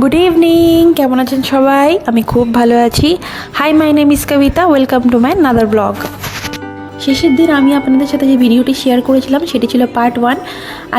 Good evening, কেমন আছেন সবাই? আমি খুব ভালো আছি। Hi, my name is Kabita, welcome to my another blog. শেষের দিন আমি আপনাদের সাথে যে ভিডিওটি শেয়ার করেছিলাম সেটি ছিল পার্ট 1।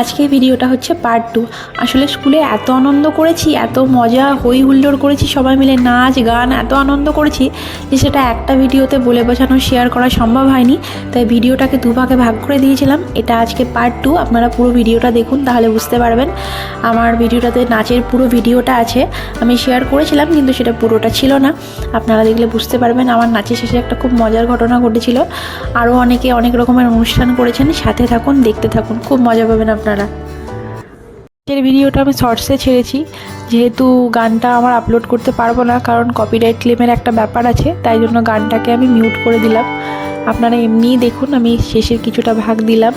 আজকে ভিডিওটা হচ্ছে পার্ট 2। আসলে স্কুলে এত আনন্দ করেছি, এত মজা হই হুল্লোড় করেছি, সবাই মিলে নাচ গান এত আনন্দ করেছি যে সেটা একটা ভিডিওতে বলে বোঝানো শেয়ার করা সম্ভব হয়নি। তাই ভিডিওটাকে দুভাগে ভাগ করে দিয়েছিলাম। এটা আজকে পার্ট 2। আপনারা পুরো ভিডিওটা দেখুন, তাহলে বুঝতে পারবেন। আমার ভিডিওটাতে নাচের পুরো ভিডিওটা আছে, আমি শেয়ার করেছিলাম কিন্তু সেটা পুরোটা ছিল না। আপনারা দেখলে বুঝতে পারবেন আমার নাচের শেষে একটা খুব মজার ঘটনা ঘটেছিল। আরও অনেকে অনেক রকমের অনুষ্ঠান করেছেন, সাথে থাকুন, দেখতে থাকুন, খুব মজা পাবেন আপনারা। এর ভিডিওটা আমি শর্টসে ছেড়েছি, যেহেতু গানটা আমার আপলোড করতে পারবো না, কারণ কপিরাইট ক্লেমের একটা ব্যাপার আছে, তাই জন্য গানটাকে আমি মিউট করে দিলাম। আপনারা এমনিই দেখুন, আমি শেষের কিছুটা ভাগ দিলাম।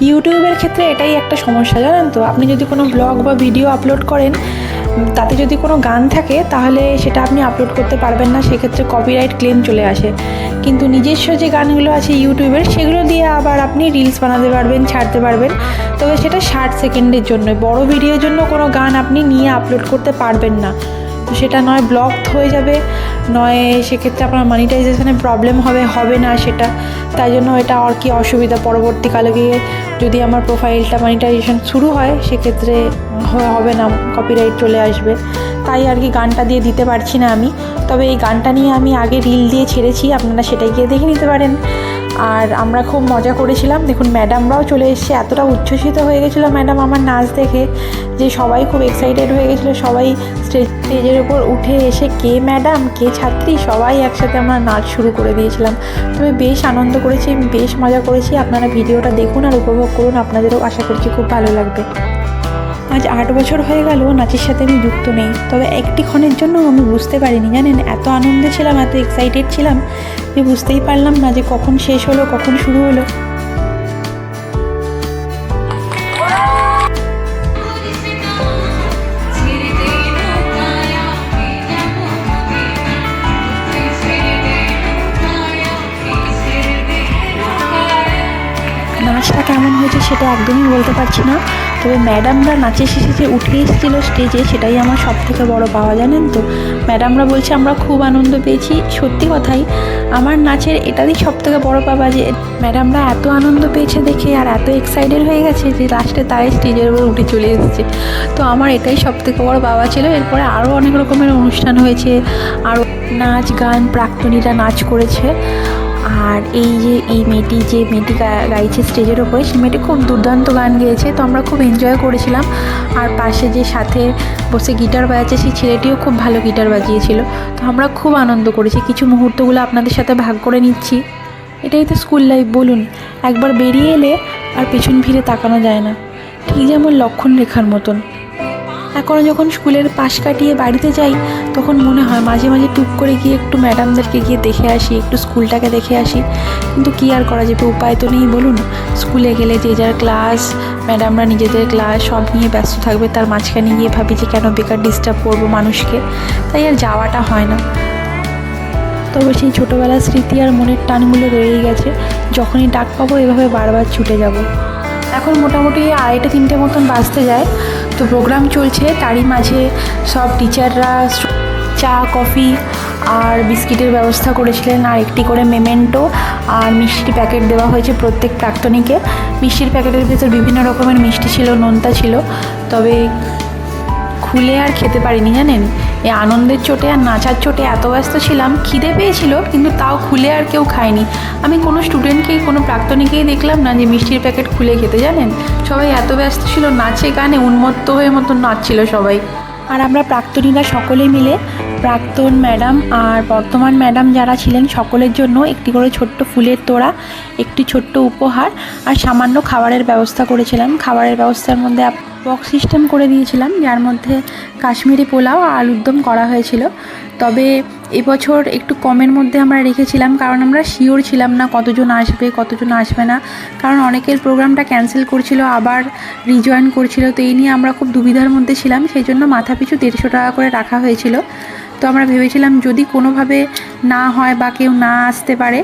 ইউটিউবের ক্ষেত্রে এটাই একটা সমস্যা, জানেন তো। আপনি যদি কোনো ব্লগ বা ভিডিও আপলোড করেন, তাতে যদি কোনো গান থাকে তাহলে সেটা আপনি আপলোড করতে পারবেন না, সেক্ষেত্রে কপিরাইট ক্লেম চলে আসে। কিন্তু নিজস্ব যে গানগুলো আছে ইউটিউবের, সেগুলো দিয়ে আবার আপনি রিলস বানাতে পারবেন, ছাড়তে পারবেন। তবে সেটা 60 সেকেন্ডের জন্য, বড় ভিডিওর জন্য কোনো গান আপনি নিয়ে আপলোড করতে পারবেন না। তো সেটা নয় ব্লক হয়ে যাবে, নয় সেক্ষেত্রে আপনার মনিটাইজেশনের প্রবলেম হবে না সেটা। তাই জন্য এটা আর কি অসুবিধা, পরবর্তীকালে গিয়ে যদি আমার প্রোফাইলটা মনিটাইজেশন শুরু হয় সেক্ষেত্রে হবে না, কপিরাইট চলে আসবে। তাই আর কি গানটা দিয়ে দিতে পারছি না আমি। তবে এই গানটা নিয়ে আমি আগে রিল দিয়ে ছেড়েছি, আপনারা সেটাই গিয়ে দেখে নিতে পারেন। আর আমরা খুব মজা করেছিলাম। দেখুন, ম্যাডামরাও চলে এসেছে। এতটা উচ্ছ্বসিত হয়ে গেছিলো ম্যাডাম আমার নাচ দেখে যে সবাই খুব এক্সাইটেড হয়ে গেছিলো। সবাই স্টেজের উপর উঠে এসে কে ম্যাডাম কে ছাত্রী সবাই একসাথে আমরা নাচ শুরু করে দিয়েছিলাম। তবে বেশ আনন্দ করেছি, বেশ মজা করেছি। আপনারা ভিডিওটা দেখুন আর উপভোগ করুন, আপনাদেরও আশা করছি খুব ভালো লাগবে। আজ 8 বছর হয়ে গেল নাচের সাথে আমি যুক্ত নেই, তবে একটি ক্ষণের জন্য আমি বুঝতে পারিনি, জানেন। এত আনন্দে ছিলাম, এত এক্সাইটেড ছিলাম যে বুঝতেই পারলাম না যে কখন শেষ হলো, কখন শুরু হলো। নাচটা কেমন হয়েছে সেটা একদমই বলতে পারছি না, তবে ম্যাডামরা নাচের শেষে যে উঠে এসেছিলো স্টেজে, সেটাই আমার সব থেকে বড় পাওয়া, জানেন তো। ম্যাডামরা বলছে আমরা খুব আনন্দ পেয়েছি। সত্যি কথাই, আমার নাচের এটারই সব থেকে বড় পাওয়া যে ম্যাডামরা এত আনন্দ পেয়েছে দেখে আর এত এক্সাইটেড হয়ে গেছে যে লাস্টে তারাই স্টেজের উপর উঠে চলে এসেছে। তো আমার এটাই সব থেকে বড় পাওয়া ছিল। এরপরে আরও অনেক রকমের অনুষ্ঠান হয়েছে, আরও নাচ গান, প্রাক্তনীরা নাচ করেছে। আর এই মেয়েটি গাইছে স্টেজের ওপরে, সেই মেয়েটি খুব দুর্দান্ত গান গেয়েছে, তো আমরা খুব এনজয় করেছিলাম। আর পাশে যে সাথে বসে গিটার বাজাচ্ছে সেই ছেলেটিও খুব ভালো গিটার বাজিয়েছিল। তো আমরা খুব আনন্দ করেছি। কিছু মুহূর্তগুলো আপনাদের সাথে ভাগ করে নিচ্ছি। এটাই তো স্কুল লাইফ, বলুন। একবার বেরিয়ে এলে আর পেছন ফিরে তাকানো যায় না, ঠিক যেমন লক্ষণ রেখার মতন। এখনও যখন স্কুলের পাশ কাটিয়ে বাড়িতে যাই, তখন মনে হয় মাঝে মাঝে টুক করে গিয়ে একটু ম্যাডামদেরকে গিয়ে দেখে আসি, একটু স্কুলটাকে দেখে আসি। কিন্তু কী আর করা যাবে, উপায় তো নেই, বলুন। স্কুলে গেলে যে যার ক্লাস, ম্যাডামরা নিজেদের ক্লাস সব নিয়ে ব্যস্ত থাকবে, তার মাঝখানে গিয়ে ভাবি যে কেন বেকার ডিস্টার্ব করবো মানুষকে, তাই আর যাওয়াটা হয় না। তবে সেই ছোটোবেলার স্মৃতি আর মনের টানগুলো রয়েই গেছে। যখনই ডাক পাবো এভাবে বারবার ছুটে যাব। এখন মোটামুটি 2:30-3টে মতন বাজতে যায়। তো প্রোগ্রাম চলছে, তারই মাঝে সব টিচাররা চা কফি আর বিস্কিটের ব্যবস্থা করেছিলেন, আর একটি করে মেমেন্টো আর মিষ্টির প্যাকেট দেওয়া হয়েছে প্রত্যেক প্রাক্তনীকে। মিষ্টির প্যাকেটের ভেতর বিভিন্ন রকমের মিষ্টি ছিল, নোনতা ছিল, তবে খুলে আর খেতে পারিনি, জানেন। এই আনন্দের চোটে আর নাচার চোটে এত ব্যস্ত ছিলাম, খিদে পেয়েছিল কিন্তু তাও খুলে আর কেউ খায়নি। আমি কোনো স্টুডেন্টকেই, কোনো প্রাক্তনীকেই দেখলাম না যে মিষ্টির প্যাকেট খুলে খেতে, জানেন। সবাই এত ব্যস্ত ছিল নাচে গানে, উন্মত্ত হয়ে মতন নাচছিল সবাই। আর আমরা প্রাক্তনীরা সকলে মিলে প্রাক্তন ম্যাডাম আর বর্তমান ম্যাডাম যারা ছিলেন সকলের জন্য একটি করে ছোট্ট ফুলের তোড়া, একটি ছোট্ট উপহার আর সামান্য খাবারের ব্যবস্থা করেছিলাম। খাবারের ব্যবস্থার মধ্যে বক্স সিস্টেম করে দিয়েছিলাম, যার মধ্যে কাশ্মীরি পোলাও আর আলুর দম করা হয়েছিল। তবে এবছর একটু কমের মধ্যে আমরা রেখেছিলাম, কারণ আমরা শিওর ছিলাম না কতজন আসবে কতজন আসবে না, কারণ অনেকের প্রোগ্রামটা ক্যান্সেল করছিল, আবার রিজয়েন করছিল। তো এই নিয়ে আমরা খুব দুবিধার মধ্যে ছিলাম, সেই জন্য মাথাপিছু 150 টাকা করে রাখা হয়েছিল। তো আমরা ভেবেছিলাম যদি কোনোভাবে না হয় বা কেউ না আসতে পারে,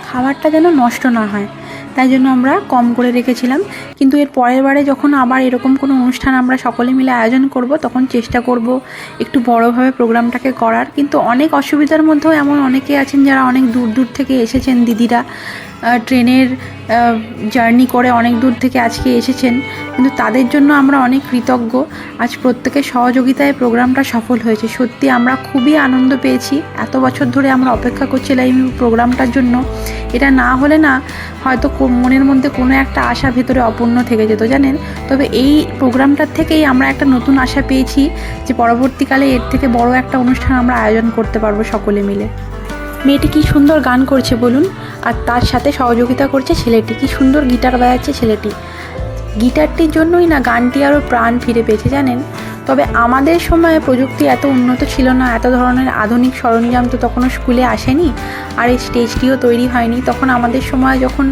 খাবারটা যেন নষ্ট না হয়, তাই জন্য আমরা কম করে রেখেছিলাম। কিন্তু এর পরের বারে যখন আবার এরকম কোনো অনুষ্ঠান আমরা সকলে মিলে আয়োজন করব, তখন চেষ্টা করব একটু বড়োভাবে প্রোগ্রামটাকে করার। কিন্তু অনেক অসুবিধার মধ্যেও এমন অনেকে আছেন যারা অনেক দূর দূর থেকে এসেছেন, দিদিরা ট্রেনের জার্নি করে অনেক দূর থেকে আজকে এসেছেন, কিন্তু তাদের জন্য আমরা অনেক কৃতজ্ঞ। আজ প্রত্যেকের সহযোগিতায় প্রোগ্রামটা সফল হয়েছে। সত্যি আমরা খুবই আনন্দ পেয়েছি। এত বছর ধরে আমরা অপেক্ষা করছিলাম এই প্রোগ্রামটার জন্য। এটা না হলে না হয়তো মনের মধ্যে কোনো একটা আশা ভেতরে অপূর্ণ থেকে যেত, জানেন। তবে এই প্রোগ্রামটার থেকেই আমরা একটা নতুন আশা পেয়েছি যে পরবর্তীকালে এর থেকে বড় একটা অনুষ্ঠান আমরা আয়োজন করতে পারবো সকলে মিলে। মেয়েটি কী সুন্দর গান করছে বলুন, আর তার সাথে সহযোগিতা করছে ছেলেটি। কী সুন্দর গিটার বাজাচ্ছে ছেলেটি। গিটারটির জন্যই না গানটি আরও প্রাণ ফিরে পেয়েছে, জানেন। তবে আমাদের সময়ে প্রযুক্তি এত উন্নত ছিল না, এত ধরনের আধুনিক সরঞ্জাম তো তখনও স্কুলে আসেনি, আর এই স্টেজটিও তৈরি হয়নি। তখন আমাদের সময় যখন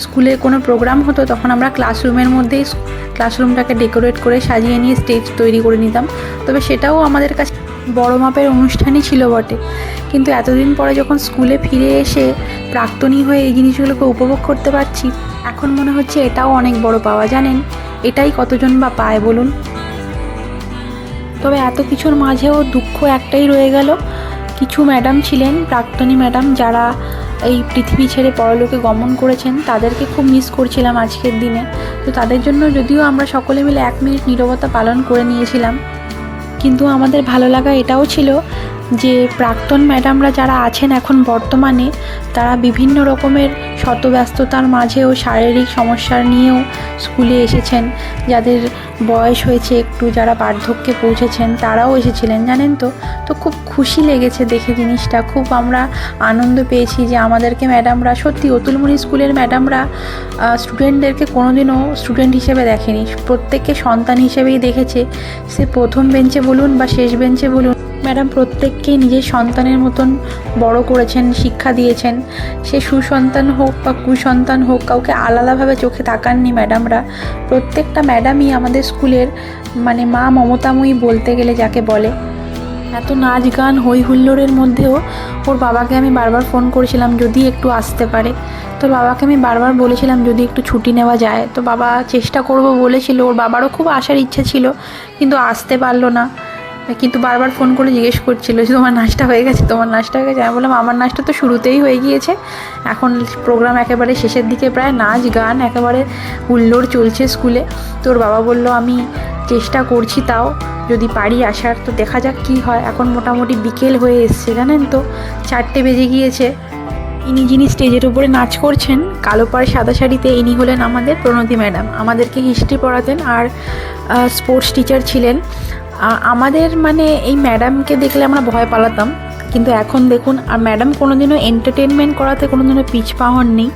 স্কুলে কোনো প্রোগ্রাম হতো, তখন আমরা ক্লাসরুমের মধ্যেই ক্লাসরুমটাকে ডেকোরেট করে সাজিয়ে নিয়ে স্টেজ তৈরি করে নিতাম। তবে সেটাও আমাদের কাছে বড় মাপের অনুষ্ঠানই ছিল বটে। কিন্তু এতদিন পরে যখন স্কুলে ফিরে এসে প্রাক্তনী হয়ে এই জিনিসগুলোকে উপভোগ করতে পারছি, এখন মনে হচ্ছে এটাও অনেক বড় পাওয়া, জানেন। এটাই কতজন বা পায় বলুন। তবে এত কিছুর মাঝেও দুঃখ একটাই রয়ে গেল। কিছু ম্যাডাম ছিলেন, প্রাক্তনী ম্যাডাম, যারা এই পৃথিবী ছেড়ে পরলোকে গমন করেছেন, তাদেরকে খুব মিস করছিলাম আজকের দিনে। তো তাদের জন্য যদিও আমরা সকলে মিলে 1 মিনিট নীরবতা পালন করে নিয়েছিলাম, কিন্তু আমাদের ভালো লাগা এটাও ছিল যে প্রাক্তন ম্যাডামরা যারা আছেন এখন বর্তমানে, তারা বিভিন্ন রকমের শতব্যস্ততার মাঝেও শারীরিক সমস্যা নিয়েও স্কুলে এসেছেন। যাদের বয়স হয়েছে একটু, যারা বার্ধক্যে পৌঁছেছেন, তারাও এসেছিলেন, জানেন তো। তো খুব খুশি লেগেছে দেখে জিনিসটা। খুব আমরা আনন্দ পেয়েছি যে আমাদেরকে ম্যাডামরা, সত্যি অতুলমণি স্কুলের ম্যাডামরা স্টুডেন্টদেরকে কোনোদিনও স্টুডেন্ট হিসেবে দেখেনি, প্রত্যেককে সন্তান হিসেবেই দেখেছে। সে প্রথম বেঞ্চে বলুন বা শেষ বেঞ্চে বলুন, ম্যাডাম প্রত্যেককেই নিজের সন্তানের মতন বড় করেছেন, শিক্ষা দিয়েছেন। সে সুসন্তান হোক বা কুসন্তান হোক, কাউকে আলাদাভাবে চোখে তাকাননি ম্যাডামরা। প্রত্যেকটা ম্যাডামই আমাদের স্কুলের মানে মা মমতাময়ী বলতে গেলে যাকে বলে। এত নাচ গান হই হুল্লোড়ের মধ্যেও ওর বাবাকে আমি বারবার ফোন করেছিলাম যদি একটু আসতে পারে। তো বাবাকে আমি বারবার বলেছিলাম যদি একটু ছুটি নেওয়া যায়। তো বাবা চেষ্টা করব বলেছিল, ওর বাবারও খুব আসার ইচ্ছা ছিল, কিন্তু আসতে পারলো না। কিন্তু বারবার ফোন করে জিজ্ঞেস করছিল যে তোমার নাচটা হয়ে গেছে, তোমার নাচটা হয়ে গেছে। আমি বললাম আমার নাচটা তো শুরুতেই হয়ে গিয়েছে, এখন প্রোগ্রাম একেবারে শেষের দিকে, প্রায় নাচ গান একেবারে হুল্লোড় চলছে স্কুলে। তোর বাবা বলল আমি চেষ্টা করছি, তাও যদি পারি আসার। তো দেখা যাক কী হয়। এখন মোটামুটি বিকেল হয়ে এসছে, জানেন তো, 4টে বেজে গিয়েছে। যিনি স্টেজের উপরে নাচ করছেন কালো পাড় সাদা শাড়িতে, ইনি হলেন আমাদের প্রণতি ম্যাডাম। আমাদেরকে হিস্ট্রি পড়াতেন আর স্পোর্টস টিচার ছিলেন। আমাদের মানে এই ম্যাডামকে দেখলে আমরা ভয় পালাতাম, কিন্তু এখন দেখুন, আর ম্যাডাম কোনোদিনও এন্টারটেনমেন্ট করাতে কোনোদিনও পিছপা হননি,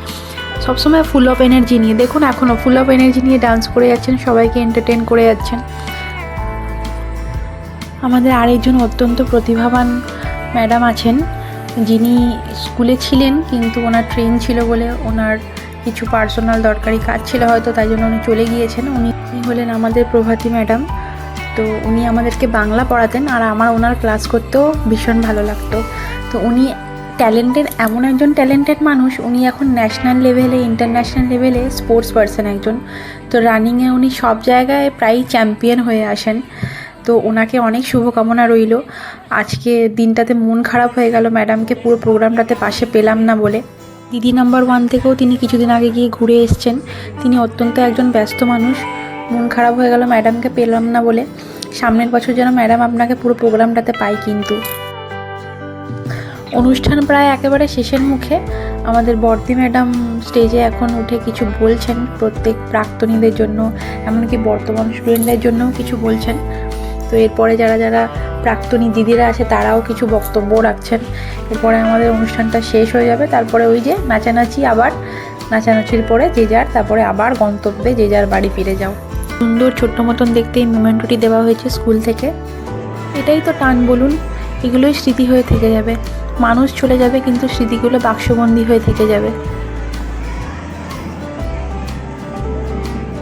সবসময় ফুল অফ এনার্জি নিয়ে। দেখুন এখনও ফুল অফ এনার্জি নিয়ে ডান্স করে যাচ্ছেন, সবাইকে এন্টারটেন করে যাচ্ছেন। আমাদের আরেকজন অত্যন্ত প্রতিভাবান ম্যাডাম আছেন, যিনি স্কুলে ছিলেন, কিন্তু ওনার ট্রেন ছিল বলে, ওনার কিছু পার্সোনাল দরকারি কাজ ছিল হয়তো, তাই জন্য উনি চলে গিয়েছেন। উনি হলেন আমাদের প্রভাতী ম্যাডাম। তো উনি আমাদেরকে বাংলা পড়াতেন, আর আমার ওনার ক্লাস করতেও ভীষণ ভালো লাগতো। তো উনি ট্যালেন্টেড, এমন একজন ট্যালেন্টেড মানুষ। উনি এখন ন্যাশনাল লেভেলে, ইন্টারন্যাশনাল লেভেলে স্পোর্টস পারসন একজন। তো রানিংয়ে উনি সব জায়গায় প্রায় চ্যাম্পিয়ন হয়ে আসেন। তো ওনাকে অনেক শুভকামনা রইল। আজকে দিনটাতে মন খারাপ হয়ে গেল ম্যাডামকে পুরো প্রোগ্রামটাতে পাশে পেলাম না বলে। দিদি নাম্বার 1 থেকেও তিনি কিছুদিন আগে গিয়ে ঘুরে এসছেন। তিনি অত্যন্ত একজন ব্যস্ত মানুষ। মন খারাপ হয়ে গেল ম্যাডামকে পেলাম না বলে। সামনের বছর যেন ম্যাডাম আপনাকে পুরো প্রোগ্রামটাতে পাই। কিন্তু অনুষ্ঠান প্রায় একেবারে শেষের মুখে। আমাদের বর্দি ম্যাডাম স্টেজে এখন উঠে কিছু বলছেন প্রত্যেক প্রাক্তনীদের জন্য, এমনকি বর্তমান স্টুডেন্টদের জন্যও কিছু বলছেন। তো এরপরে যারা যারা প্রাক্তনী দিদিরা আছে তারাও কিছু বক্তব্য রাখছেন। এরপরে আমাদের অনুষ্ঠানটা শেষ হয়ে যাবে। তারপরে ওই যে নাচানাচি, আবার নাচানাচির পরে যে যার, তারপরে আবার গন্তব্যে যে যার বাড়ি ফিরে যাও। সুন্দর ছোট্ট মতন দেখতে এই মোমেন্টটি দেওয়া হয়েছে স্কুল থেকে। এটাই তো টান বলুন, এগুলোই স্মৃতি হয়ে থেকে যাবে। মানুষ চলে যাবে কিন্তু স্মৃতিগুলো বাক্সবন্দি হয়ে থেকে যাবে।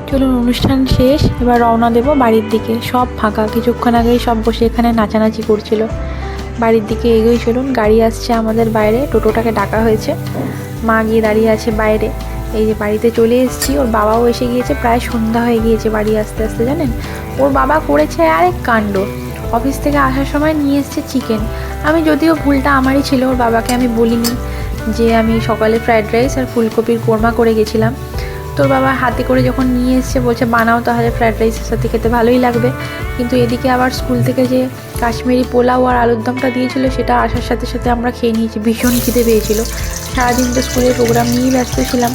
চলুন অনুষ্ঠান শেষ, এবার রওনা দেব বাড়ির দিকে। সব ফাঁকা, কিছুক্ষণ আগেই সব বসে এখানে নাচানাচি করছিল। বাড়ির দিকে এগোই চলুন। গাড়ি আসছে আমাদের বাইরে, টোটোটাকে ডাকা হয়েছে। মা গিয়ে দাঁড়িয়ে আছে বাইরে। এই যে বাড়িতে চলে এসেছি, ওর বাবাও এসে গিয়েছে, প্রায় সন্ধ্যা হয়ে গিয়েছে বাড়ি আসতে আসতে। জানেন ওর বাবা করেছে আরেক কাণ্ড, অফিস থেকে আসার সময় নিয়ে এসছে চিকেন। আমি যদিও ভুলটা আমারই ছিল, ওর বাবাকে আমি বলিনি যে আমি সকালে ফ্রায়েড রাইস আর ফুলকপির কোরমা করে গেছিলাম। তোর বাবা হাতে করে যখন নিয়ে এসছে বলছে বানাও তাহলে, ফ্রায়েড রাইসের সাথে খেতে ভালোই লাগবে। কিন্তু এদিকে আবার স্কুল থেকে যে কাশ্মীরি পোলাও আর আলুর দমটা দিয়েছিল সেটা আসার সাথে সাথে আমরা খেয়ে নিয়েছি, ভীষণ খিদে পেয়েছিল। সারাদিন তো স্কুলের প্রোগ্রাম নিয়েই ব্যস্ত ছিলাম।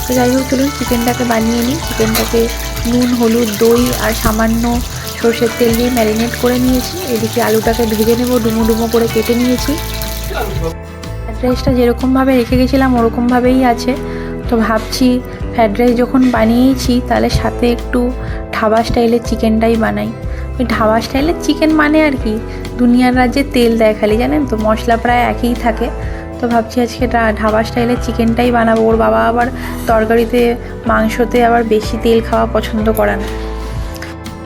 তো যাই হোক চলুন চিকেনটাকে বানিয়ে নিই। চিকেনটাকে নুন, হলুদ, দই আর সামান্য সরষের তেল দিয়ে ম্যারিনেট করে নিয়েছি। এদিকে আলুটাকে ভেজে নেব, ডুমো ডুমো করে কেটে নিয়েছি। ফ্রায়েড রাইসটা যেরকমভাবে রেখে গেছিলাম ওরকমভাবেই আছে। তো ভাবছি ফ্রায়েড রাইস যখন বানিয়েছি তাহলে সাথে একটু ধাবা স্টাইলের চিকেনটাই বানাই। ওই ধাবা স্টাইলের চিকেন মানে আর কি, দুনিয়ার রাজ্যে তেল দেয় খালি, জানেন তো, মশলা প্রায় একই থাকে। তো ভাবছি আজকে ধাবা স্টাইলের চিকেনটাই বানাবো। ওর বাবা আবার তরকারিতে মাংসতে আবার বেশি তেল খাওয়া পছন্দ করে না।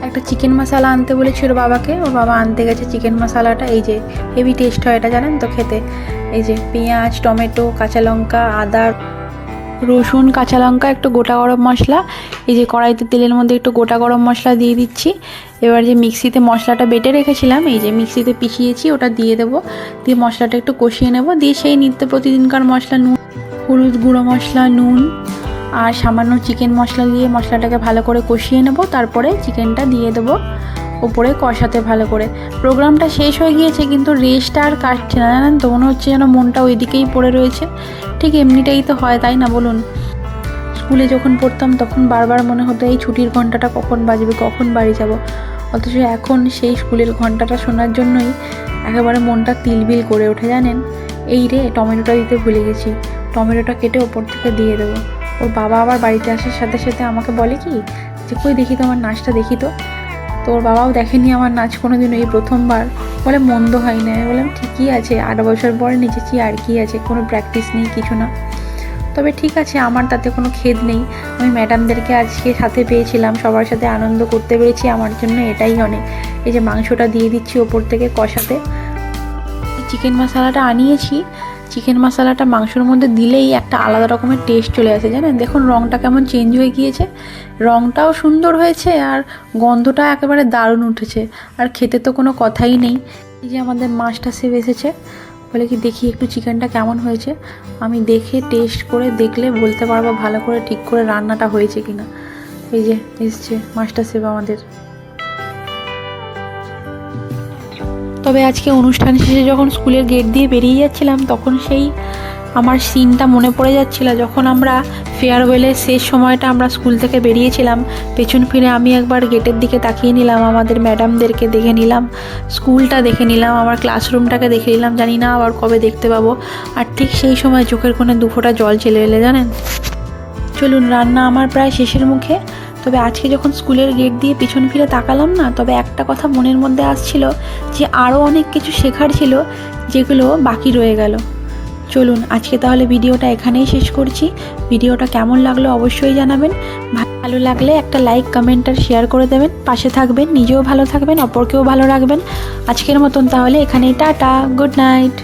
একটা চিকেন মশলা আনতে বলেছি ওর বাবাকে, ওর বাবা আনতে গেছে চিকেন মশলাটা। এই যে হেভি টেস্ট হয় এটা, জানেন তো খেতে। এই যে পেঁয়াজ, টমেটো, কাঁচা লঙ্কা, আদা, রসুন, কাঁচা লঙ্কা, একটু গোটা গরম মশলা, এই যে কড়াইতে তেলের মধ্যে একটু গোটা গরম মশলা দিয়ে দিচ্ছি। এবার যে মিক্সিতে মশলাটা বেটে রেখেছিলাম, এই যে মিক্সিতে পিষিয়েছি, ওটা দিয়ে দেবো। দিয়ে মশলাটা একটু কষিয়ে নেব। দিয়ে সেই নিত্য প্রতিদিনকার মশলা, নুন, হলুদ গুঁড়ো মশলা, নুন আর সামান্য চিকেন মশলা দিয়ে মশলাটাকে ভালো করে কষিয়ে নেব। তারপরে চিকেনটা দিয়ে দেবো ওপরে কষাতে ভালো করে। প্রোগ্রামটা শেষ হয়ে গিয়েছে কিন্তু রেস্টটা আর কাটছে না, জানেন তো, মনে হচ্ছে যেন মনটা ওই দিকেই পড়ে রয়েছে। ঠিক এমনিটাই তো হয়, তাই না বলুন? স্কুলে যখন পড়তাম তখন বারবার মনে হতো এই ছুটির ঘন্টাটা কখন বাজবে, কখন বাড়ি যাব। অথচ এখন সেই স্কুলের ঘন্টাটা শোনার জন্যই একেবারে মনটা তিলবিল করে ওঠে, জানেন। এই রে টমেটোটা দিতে ভুলে গেছি, টমেটোটা কেটে ওপর থেকে দিয়ে দেবো। ওর বাবা আবার বাড়িতে আসার সাথে সাথে আমাকে বলে কি যে কই দেখি তো আমার নাচটা, দেখি তো। তো ওর বাবাও দেখেনি আমার নাচ কোনোদিনও, এই প্রথমবার। বলে মন্দ হয় না। আমি বললাম ঠিকই আছে, 8 বছর পরে নেচেছি, আর কি আছে, কোনো প্র্যাকটিস নেই, কিছু না। তবে ঠিক আছে, আমার তাতে কোনো খেদ নেই। আমি ম্যাডামদেরকে আজকে সাথে পেয়েছিলাম, সবার সাথে আনন্দ করতে পেরেছি, আমার জন্য এটাই অনেক। এই যে মাংসটা দিয়ে দিচ্ছি ওপর থেকে কষাতে। চিকেন মশলাটা আনিয়েছি, চিকেন মশলাটা মাংসের মধ্যে দিলেই একটা আলাদা রকমের টেস্ট চলে আসে, জানেন। দেখুন রঙটা কেমন চেঞ্জ হয়ে গিয়েছে, রঙটাও সুন্দর হয়েছে আর গন্ধটা একেবারে দারুণ উঠেছে। আর খেতে তো কোনো কথাই নেই। এই যে আমাদের মাছটা সেভ এসেছে, বলে কি দেখি একটু চিকেনটা কেমন হয়েছে। আমি দেখে টেস্ট করে দেখলে বলতে পারবো ভালো করে ঠিক করে রান্নাটা হয়েছে কিনা। এই যে এসছে মাছটা সেভ আমাদের। তবে আজকে অনুষ্ঠান শেষে যখন স্কুলের গেট দিয়ে বেরিয়ে যাচ্ছিলাম তখন সেই আমার সিনটা মনে পড়ে যাচ্ছিল, যখন আমরা ফেয়ারওয়েলের শেষ সময়টা আমরা স্কুল থেকে বেরিয়েছিলাম। পেছন ফিরে আমি একবার গেটের দিকে তাকিয়ে নিলাম, আমাদের ম্যাডামদেরকে দেখে নিলাম, স্কুলটা দেখে নিলাম, আমার ক্লাসরুমটাকে দেখে নিলাম, জানি না আবার কবে দেখতে পাবো। আর ঠিক সেই সময় চোখের কোণে 2 ফোঁটা জল চলে এলে, জানেন। চলুন রান্না আমার প্রায় শেষের মুখে। তবে আজকে যখন স্কুলের গেট দিয়ে পিছন ফিরে তাকালাম না, তবে একটা কথা মনের মধ্যে আসছিল যে আরও অনেক কিছু শেখার ছিল যেগুলো বাকি রয়ে গেল। চলুন আজকে তাহলে ভিডিওটা এখানেই শেষ করছি। ভিডিওটা কেমন লাগলো অবশ্যই জানাবেন। ভালো লাগলে একটা লাইক, কমেন্ট আর শেয়ার করে দেবেন। পাশে থাকবেন, নিজেও ভালো থাকবেন, অপরকেও ভালো রাখবেন। আজকের মতন তাহলে এখানেই টাটা, গুড নাইট।